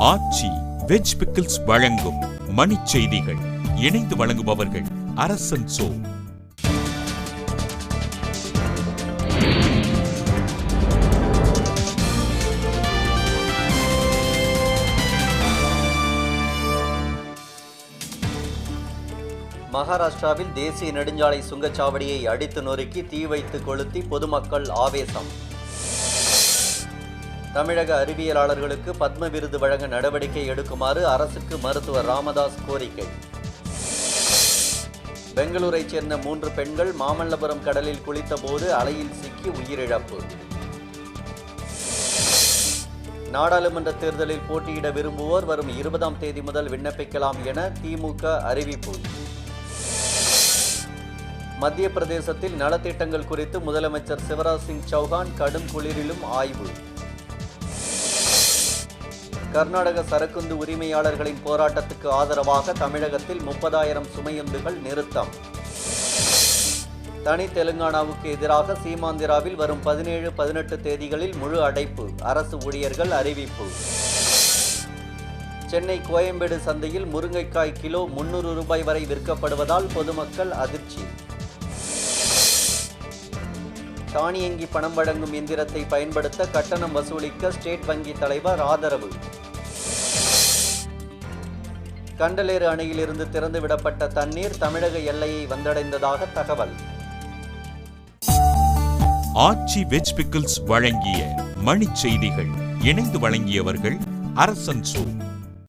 ஆச்சி veg pickles வழங்கும் மணிச் செய்திகள். இணைந்து வழங்குபவர்கள் அரசன் சோ. மகாராஷ்டிராவில் தேசிய நெடுஞ்சாலை சுங்கச்சாவடியை அடித்து நொறுக்கி தீ வைத்து கொளுத்தி பொதுமக்கள் ஆவேசம். தமிழக அறிவியலாளர்களுக்கு பத்ம விருது வழங்க நடவடிக்கை எடுக்குமாறு அரசுக்கு மருத்துவர் ராமதாஸ் கோரிக்கை. பெங்களூரைச் சேர்ந்த 3 பெண்கள் மாமல்லபுரம் கடலில் குளித்தபோது அலையில் சிக்கி உயிரிழப்பு. நாடாளுமன்ற தேர்தலில் போட்டியிட விரும்புவோர் வரும் 20ஆம் தேதி முதல் விண்ணப்பிக்கலாம் என திமுக அறிவிப்பு. மத்திய பிரதேசத்தில் நலத்திட்டங்கள் குறித்து முதலமைச்சர் சிவராஜ் சிங் சௌஹான் கடும் குளிரிலும் ஆய்வு. கர்நாடக சரக்குந்து உரிமையாளர்களின் போராட்டத்துக்கு ஆதரவாக தமிழகத்தில் 30,000 சுமையுந்துகள் நிறுத்தம். தனி தெலுங்கானாவுக்கு எதிராக சீமாந்திராவில் வரும் 17, 18 தேதிகளில் முழு அடைப்பு, அரசு ஊழியர்கள் அறிவிப்பு. சென்னை கோயம்பேடு சந்தையில் முருங்கைக்காய் கிலோ 300 ரூபாய் வரை விற்கப்படுவதால் பொதுமக்கள் அதிர்ச்சி. தானியங்கி பணம் வழங்கும் எந்திரத்தை பயன்படுத்த கட்டணம் வசூலிக்க ஸ்டேட் வங்கி தலைவர் ஆதரவு. கண்டலேறு அணையிலிருந்து திறந்துவிடப்பட்ட தண்ணீர் தமிழக எல்லையை வந்தடைந்ததாக தகவல். ஆச்சி வெஜ் பிக்கிள்ஸ் வழங்கிய மணிச் செய்திகள். இணைந்து வழங்கியவர்கள் அரசன் சோ.